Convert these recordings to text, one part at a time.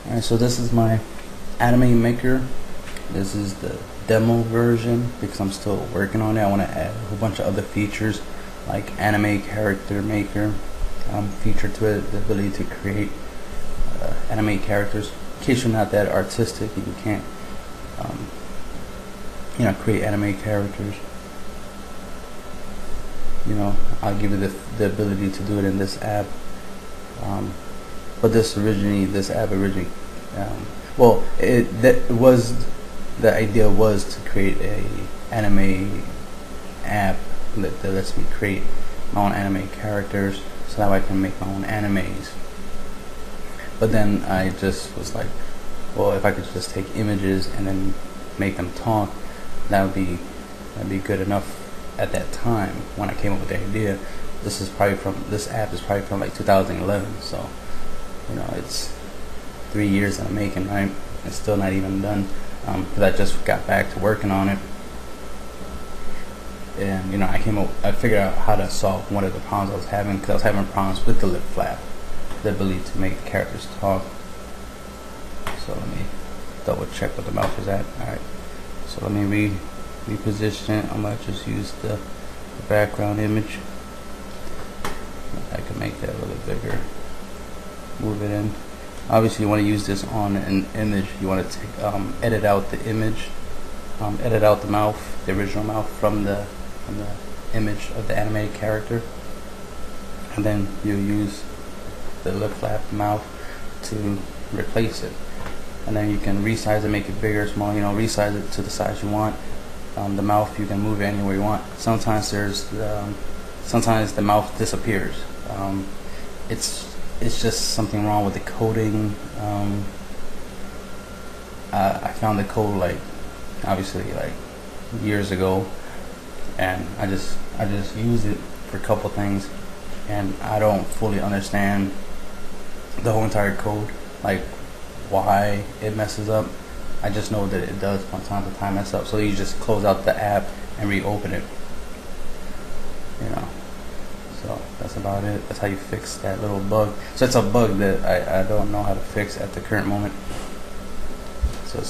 Alright, so this is my Anime Maker. This is the demo version because I'm still working on it. I want to add a whole bunch of other features like Anime Character Maker feature to it, the ability to create anime characters. In case you're not that artistic and you can't create anime characters, I'll give you the ability to do it in this app. But this app originally, the idea was to create a anime app that lets me create my own anime characters, so that I can make my own animes. But then I just was like, well, if I could just take images and then make them talk, that'd be good enough at that time when I came up with the idea. This app is probably from like 2011, so it's 3 years in the making, right? It's still not even done because I just got back to working on it, and I figured out how to solve one of the problems I was having, because I was having problems with the lip flap, the ability to make the characters talk. So let me double check what the mouse is at. Alright, so let me reposition it. I might just use the background image. I can make that a little bigger. Move it in. Obviously you want to use this on an image. You want to edit out the image, edit out the mouth, the original mouth from the image of the animated character, and then you use the lip flap mouth to replace it. And then you can resize it, make it bigger or small, resize it to the size you want. The mouth, you can move it anywhere you want. Sometimes sometimes the mouth disappears. It's just something wrong with the coding. I found the code obviously years ago, and I just use it for a couple things, and I don't fully understand the whole entire code, like why it messes up. I just know that it does from time to time mess up, so you just close out the app and reopen it. So that's about it. That's how you fix that little bug. So it's a bug that I don't know how to fix at the current moment. So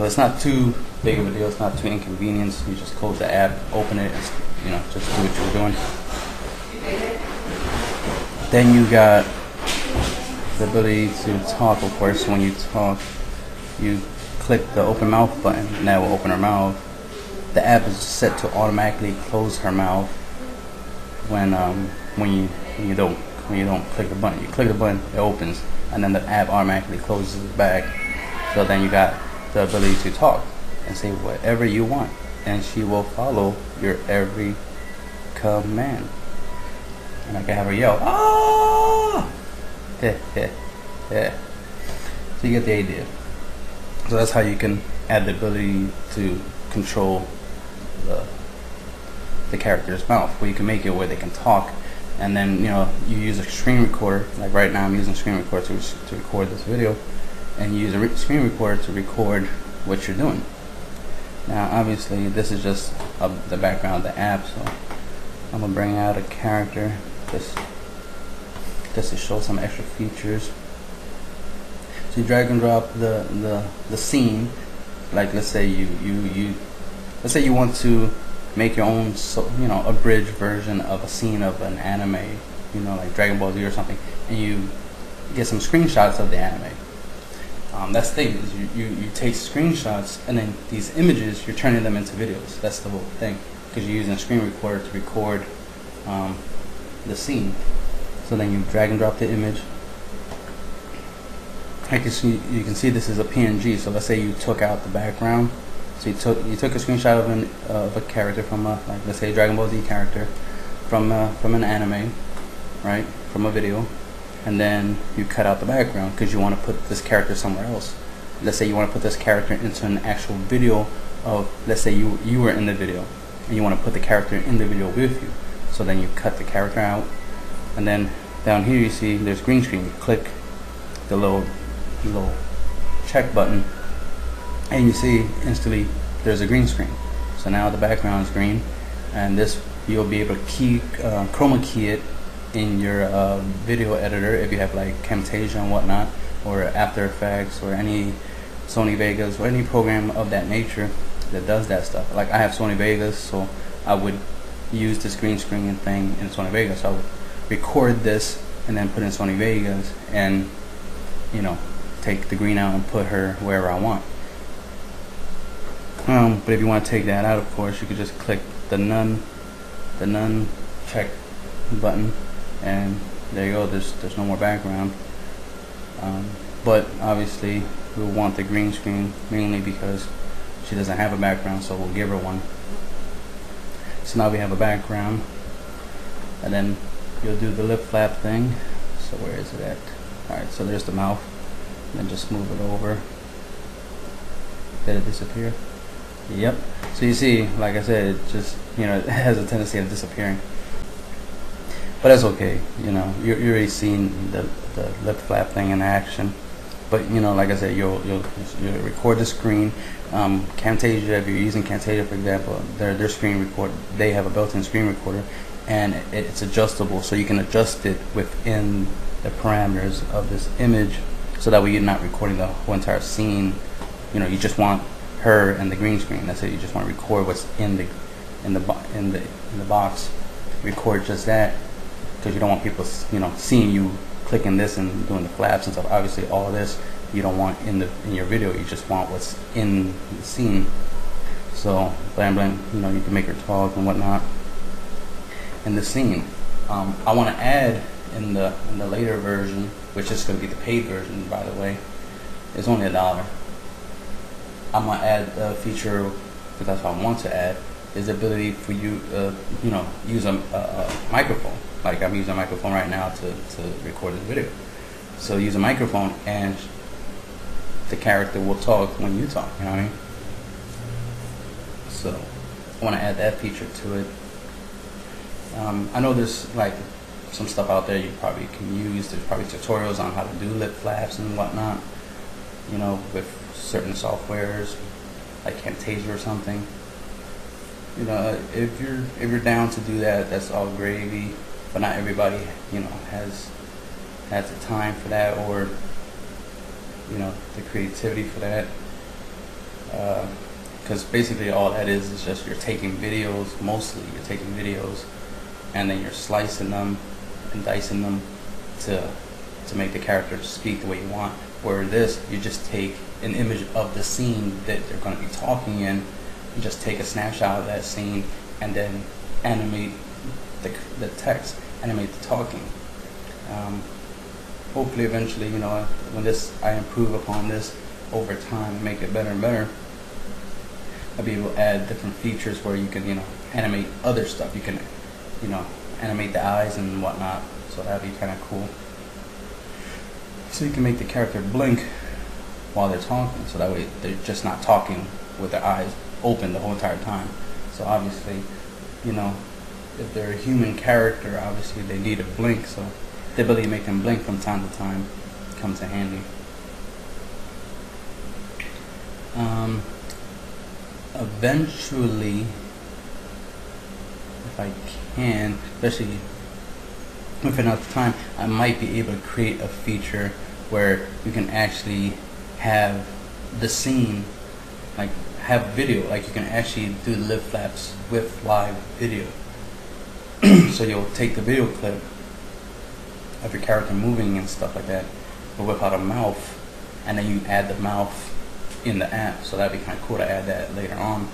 it's not too big of a deal. It's not too inconvenient. You just close the app, open it, and, just do what you're doing. Then you got the ability to talk. Of course, when you talk, you click the open mouth button, and that will open her mouth. The app is set to automatically close her mouth when you don't click the button. You click the button, it opens, and then the app automatically closes it back. So then you got the ability to talk and say whatever you want, and she will follow your every command. And I can have her yell, "Ah!" Yeah. So you get the idea. So that's how you can add the ability to control the character's mouth, where you can make it where they can talk, and then you use a screen recorder. Like right now I'm using a screen recorder to record this video, and you use a screen recorder to record what you're doing. Now obviously this is just the background of the app, so I'm gonna bring out a character just to show some extra features. So you drag and drop the scene. Like let's say you want to make your own abridged version of a scene of an anime, like Dragon Ball Z or something, and you get some screenshots of the anime. That's the thing, is you take screenshots, and then these images you're turning them into videos. That's the whole thing, because you're using a screen recorder to record the scene. So then you drag and drop the image. You can see this is a PNG. So let's say you took out the background. So you took a screenshot of a character from let's say a Dragon Ball Z character from an anime, right? From a video, and then you cut out the background because you want to put this character somewhere else. Let's say you want to put this character into an actual video of, let's say you were in the video and you want to put the character in the video with you. So then you cut the character out, and then down here you see there's green screen. You click the little check button, and you see instantly there's a green screen. So now the background is green, and this you'll be able to chroma key it in your video editor, if you have like Camtasia and whatnot, or After Effects, or any Sony Vegas, or any program of that nature that does that stuff. Like I have Sony Vegas, so I would use this green screen thing in Sony Vegas. So I would record this and then put in Sony Vegas, and you know, take the green out and put her wherever I want. But if you want to take that out, of course, you could just click the none check button, and there you go. There's no more background. But obviously we'll want the green screen mainly because she doesn't have a background, so we'll give her one. So now we have a background, and then you'll do the lip flap thing. So where is it at? Alright, so there's the mouth, and then just move it over. Did it disappear? Yep. So you see, like I said, it just, you know, it has a tendency of disappearing. But that's okay, you know, you're already seen the lip flap thing in action. But you know, like I said, you'll record the screen. Camtasia, if you're using Camtasia, for example, their screen record, they have a built-in screen recorder, and it's adjustable, so you can adjust it within the parameters of this image, so that way you're not recording the whole entire scene. You know, you just want her and the green screen. That's it. You just want to record what's in the box. Record just that, because you don't want people, you know, seeing you clicking this and doing the flaps and stuff. Obviously, all of this you don't want in your video. You just want what's in the scene. So, blam blam. You know, you can make her talk and whatnot in the scene. I want to add in the later version, which is going to be the paid version, by the way. It's only $1. I'm gonna add a feature, because that's what I want to add, is the ability for you, you know, use a microphone. Like I'm using a microphone right now to record this video. So use a microphone, and the character will talk when you talk. You know what I mean? So I want to add that feature to it. I know there's like some stuff out there you probably can use. There's probably tutorials on how to do lip flaps and whatnot. You know, with certain softwares like Camtasia or something. You know, if you're down to do that, that's all gravy. But not everybody, you know, has the time for that, or you know, the creativity for that. Because basically all that is just you're taking videos. Mostly you're taking videos, and then you're slicing them and dicing them to make the character speak the way you want. Where this, you just take an image of the scene that they're going to be talking in. You just take a snapshot of that scene and then animate the text, animate the talking. Hopefully, eventually, you know, when I improve upon this over time, make it better and better, I'll be able to add different features where you can, you know, animate other stuff. You can, you know, animate the eyes and whatnot. So that'd be kind of cool. So you can make the character blink while they're talking, so that way they're just not talking with their eyes open the whole entire time. So obviously, you know, if they're a human character, obviously they need to blink, so the ability to make them blink from time to time comes in handy. Eventually, if I can, especially if enough time, I might be able to create a feature where you can actually have the scene, like have video, like you can actually do lip flaps with live video. So you'll take the video clip of your character moving and stuff like that, but without a mouth, and then you add the mouth in the app. So that'd be kind of cool to add that later on,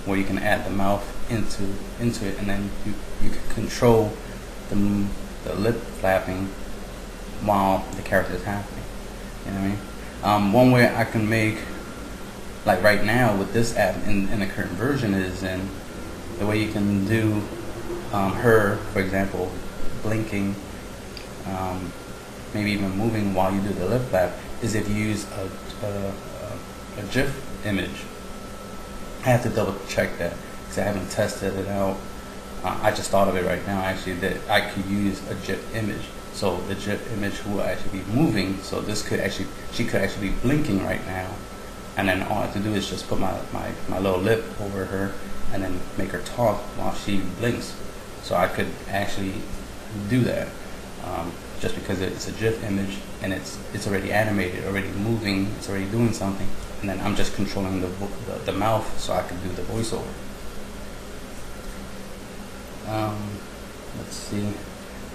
where you can add the mouth into it, and then you can control the lip flapping while the character is happening. You know what I mean? One way I can make, like right now with this app in the current version, is in the way you can do her, for example, blinking, maybe even moving while you do the lip flap, is if you use a GIF image. I have to double check that because I haven't tested it out. I just thought of it right now, actually, that I could use a GIF image. So the GIF image will actually be moving. So this could actually, she could actually be blinking right now, and then all I have to do is just put my little lip over her and then make her talk while she blinks. So I could actually do that. Just because it's a GIF image and it's already animated, already moving, it's already doing something, and then I'm just controlling the mouth so I can do the voiceover. Let's see.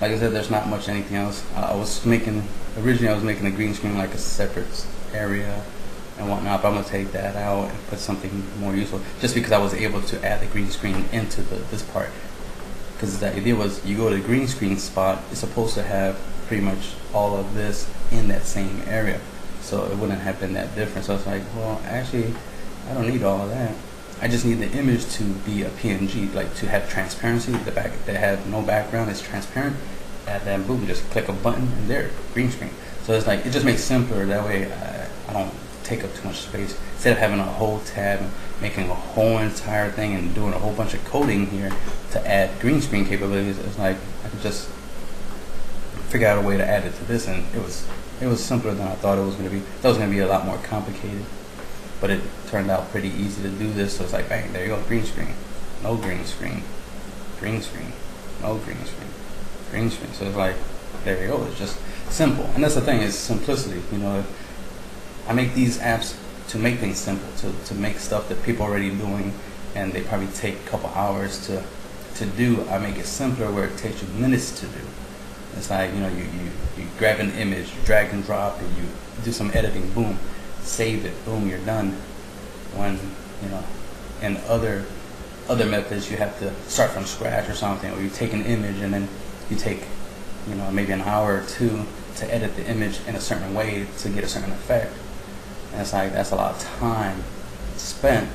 Like I said, there's not much anything else. Originally I was making the green screen like a separate area and whatnot, but I'm gonna take that out and put something more useful, just because I was able to add the green screen into this part. Because the idea was, you go to the green screen spot, it's supposed to have pretty much all of this in that same area, so it wouldn't have been that different. So it's like, well, actually, I don't need all of that. I just need the image to be a PNG, like to have transparency. The back that have no background is transparent. Add that, boom, just click a button, and there, green screen. So it's like, it just makes simpler. That way, I don't take up too much space. Instead of having a whole tab and making a whole entire thing and doing a whole bunch of coding here to add green screen capabilities, it's like I could just figure out a way to add it to this, and it was simpler than I thought it was going to be. That was going to be a lot more complicated, but it turned out pretty easy to do this. So it's like, bang, there you go, green screen, no green screen, green screen, no green screen, green screen. So it's like, there you go. It's just simple, and that's the thing, is simplicity. You know, I make these apps to make things simple, to make stuff that people are already doing, and they probably take a couple hours to do. I make it simpler where it takes you minutes to do. It's like, you know, you grab an image, drag and drop, and you do some editing, boom, save it, boom, you're done. When, you know, in other methods, you have to start from scratch or something, or you take an image and then you take, you know, maybe an hour or two to edit the image in a certain way to get a certain effect. And it's like, that's a lot of time spent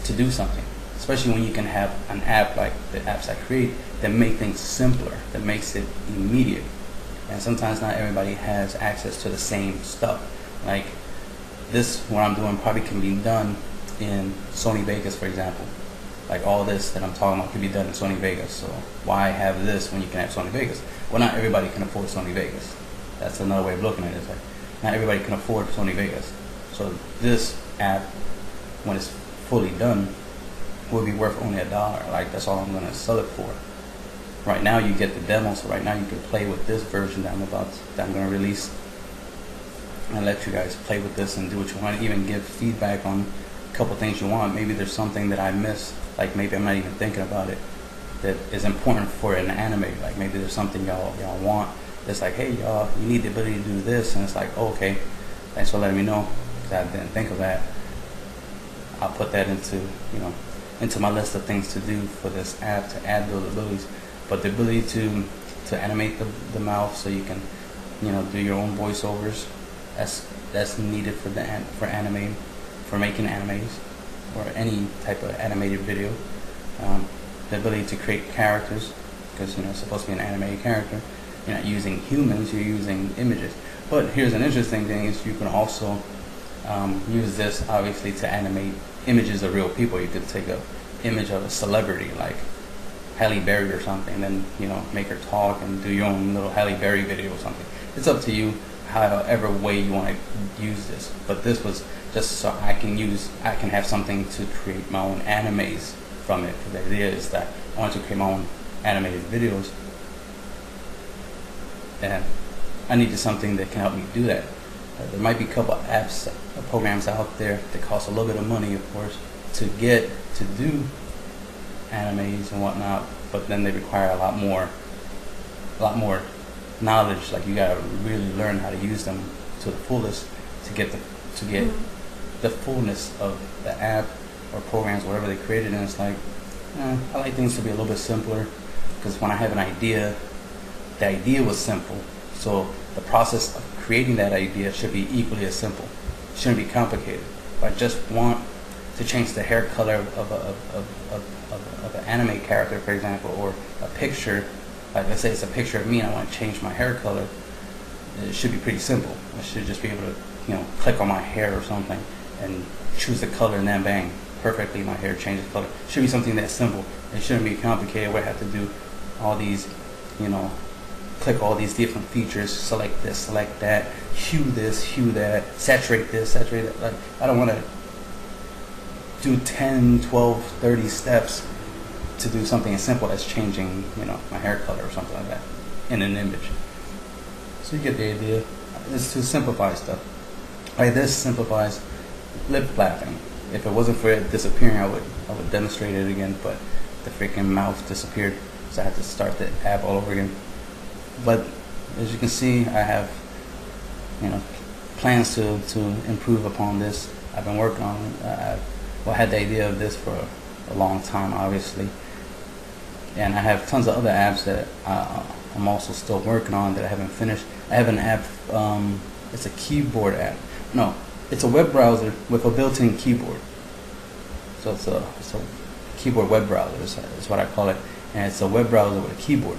to do something, especially when you can have an app like the apps I create that make things simpler, that makes it immediate. And sometimes not everybody has access to the same stuff. Like this, what I'm doing probably can be done in Sony Vegas, for example. Like all this that I'm talking about can be done in Sony Vegas. So why have this when you can have Sony Vegas? Well, not everybody can afford Sony Vegas. That's another way of looking at it. It's like, not everybody can afford Sony Vegas. So this app, when it's fully done, will be worth only $1. Like, that's all I'm gonna sell it for. Right now you get the demo, so right now you can play with this version that I'm gonna release, and let you guys play with this and do what you want. Even give feedback on a couple things you want. Maybe there's something that I missed, like maybe I'm not even thinking about it, that is important for an anime. Like maybe there's something y'all want that's like, hey y'all, you need the ability to do this, and it's like, oh, okay, thanks for letting me know, because I didn't think of that. I'll put that into my list of things to do for this app, to add those abilities. But the ability to animate the mouth, so you can, you know, do your own voiceovers, that's needed for anime, for making animes or any type of animated video. The ability to create characters, because, you know, it's supposed to be an animated character. You're not using humans, you're using images. But here's an interesting thing, is you can also use this obviously to animate images of real people. You could take an image of a celebrity like Halle Berry or something, and then, you know, make her talk and do your own little Halle Berry video or something. It's up to you, however way you want to use this. But this was just so I can have something to create my own animes from it. The idea is that I want to create my own animated videos, and I needed something that can help me do that. There might be a couple of apps, programs out there that cost a little bit of money, of course, to get to do animes and whatnot, but then they require a lot more knowledge. Like, you gotta really learn how to use them to the fullest to get the fullness of the app or programs, whatever they created. And it's like, I like things to be a little bit simpler, because when I have an idea, the idea was simple, so the process of creating that idea should be equally as simple. It shouldn't be complicated. If I just want to change the hair color of an anime character, for example, or a picture, like let's say it's a picture of me and I want to change my hair color, it should be pretty simple. I should just be able to, you know, click on my hair or something and choose the color, and then bang, perfectly my hair changes color. It should be something that simple. It shouldn't be complicated where I have to do all these, you know, click all these different features, select this, select that, hue this, hue that, saturate this, saturate that. Like, I don't want to do 10, 12, 30 steps to do something as simple as changing, you know, my hair color or something like that. in an image. So you get the idea. It's to simplify stuff. Like this simplifies lip flapping. If it wasn't for it disappearing, I would demonstrate it again, but the freaking mouth disappeared, so I had to start the app all over again. But as you can see, I have, plans to improve upon this. I've been working on it. I had the idea of this for a long time, obviously, and I have tons of other apps that I'm also still working on that I haven't finished. I have an app. It's a keyboard app. No, it's a web browser with a built-in keyboard. So it's a keyboard web browser. Is what I call it, and it's a web browser with a keyboard.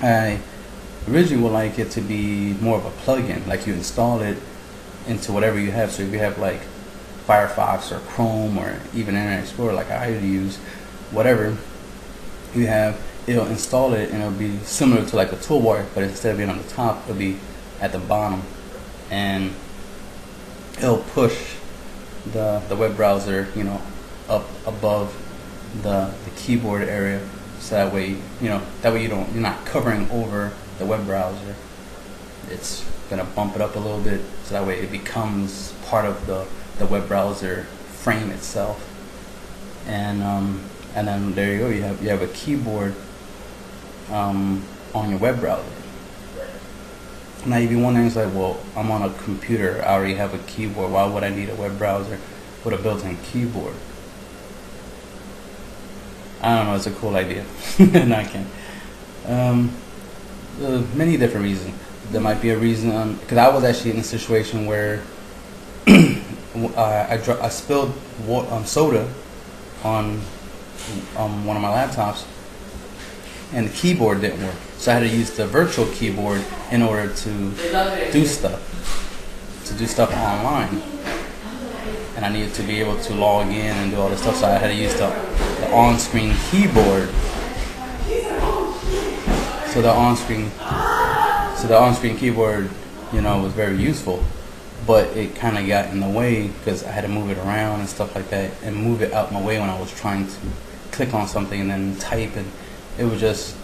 I originally would like it to be more of a plugin, like you install it into whatever you have. So if you have like Firefox or Chrome or even Internet Explorer, like I use, whatever you have, it'll install it and it'll be similar to like a toolbar, but instead of being on the top, it'll be at the bottom, and it'll push the web browser, up above the keyboard area, so that way you're not covering over the web browser. It's gonna bump it up a little bit, so that way it becomes part of the web browser frame itself. And then there you go. You have a keyboard on your web browser. Now you'd be wondering, it's like, well, I'm on a computer. I already have a keyboard. Why would I need a web browser with a built-in keyboard? I don't know. It's a cool idea, and I can't. Many different reasons. There might be a reason, because I was actually in a situation where I spilled soda on one of my laptops, and the keyboard didn't work. So I had to use the virtual keyboard in order to do stuff online. And I needed to be able to log in and do all this stuff, so I had to use the on-screen keyboard. So the on-screen keyboard, was very useful, but it kind of got in the way because I had to move it around and stuff like that, and move it out my way when I was trying to click on something and then type, and it was just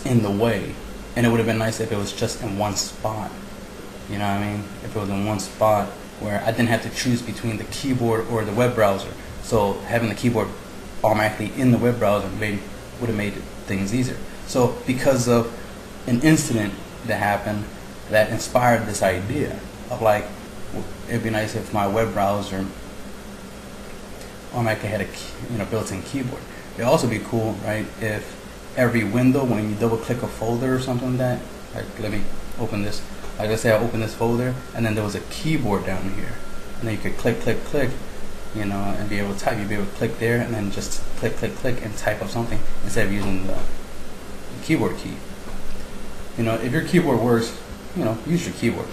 in the way. And it would have been nice if it was just in one spot. You know what I mean? If it was in one spot where I didn't have to choose between the keyboard or the web browser. So having the keyboard automatically in the web browser would have made things easier. So because of an incident that happened that inspired this idea of like, it'd be nice if my web browser automatically had a built-in keyboard. It'd also be cool, right, if every window, when you double click a folder or something like that, like let me open this, like let's say I open this folder and then there was a keyboard down here, and then you could click, and be able to type. You'd be able to click there and then just click and type up something instead of using the keyboard key. If your keyboard works, use your keyboard.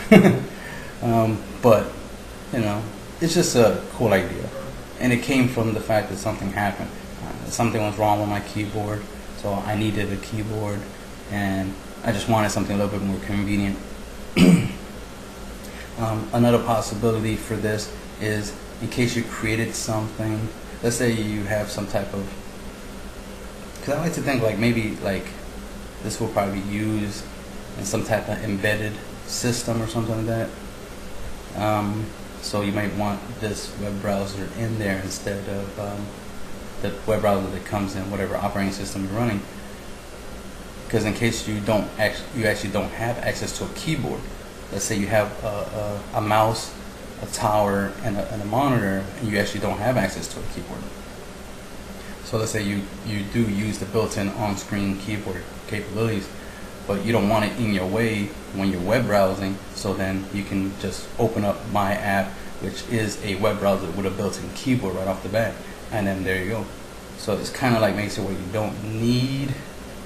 But it's just a cool idea, and it came from the fact that something happened. Something was wrong with my keyboard, so I needed a keyboard, and I just wanted something a little bit more convenient. Another possibility for this is, in case you created something, let's say you have some type of, because I like to think like maybe like this will probably be used in some type of embedded system or something like that. So you might want this web browser in there instead of the web browser that comes in whatever operating system you're running. Because in case you actually don't have access to a keyboard, let's say you have a mouse, a tower, and a monitor, and you actually don't have access to a keyboard. So let's say you do use the built-in on-screen keyboard capabilities, but you don't want it in your way when you're web browsing, so then you can just open up my app, which is a web browser with a built-in keyboard right off the bat, and then there you go. So it's kind of like makes it where you don't need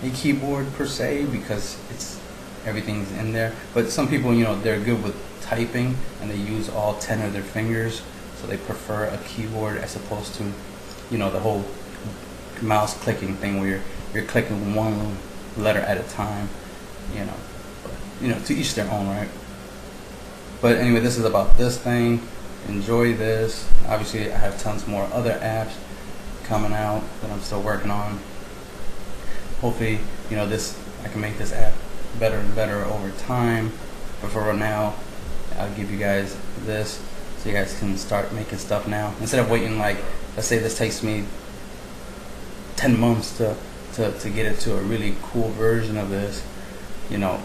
a keyboard per se, because everything's in there. But some people, they're good with typing and they use all 10 of their fingers, so they prefer a keyboard as opposed to the whole mouse clicking thing where you're clicking one letter at a time. But to each their own, right? But anyway, this is about this thing. Enjoy this. Obviously I have tons more other apps coming out that I'm still working on. Hopefully this I can make this app better and better over time. But for right now, I'll give you guys this so you guys can start making stuff now. Instead of waiting, like, let's say this takes me 10 months to get it to a really cool version of this, you know,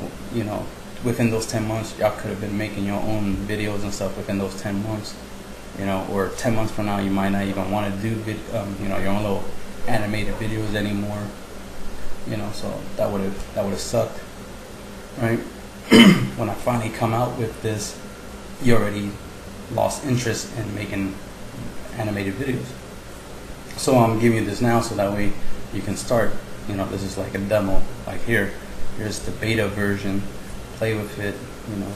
within those 10 months, y'all could have been making your own videos and stuff within those 10 months, you know, or 10 months from now, you might not even want to do, you know, your own little animated videos anymore, you know, so that would have sucked, right? When I finally come out with this, you already lost interest in making animated videos. So I'm giving you this now so that way you can start, you know, this is like a demo, like here's the beta version, play with it, you know,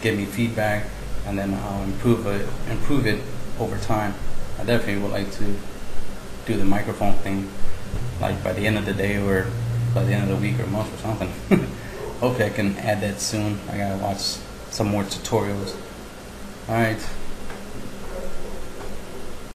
give me feedback, and then I'll improve it over time. I definitely would like to do the microphone thing, like by the end of the day or by the end of the week or month or something. Hopefully I can add that soon. I gotta watch some more tutorials. Alright.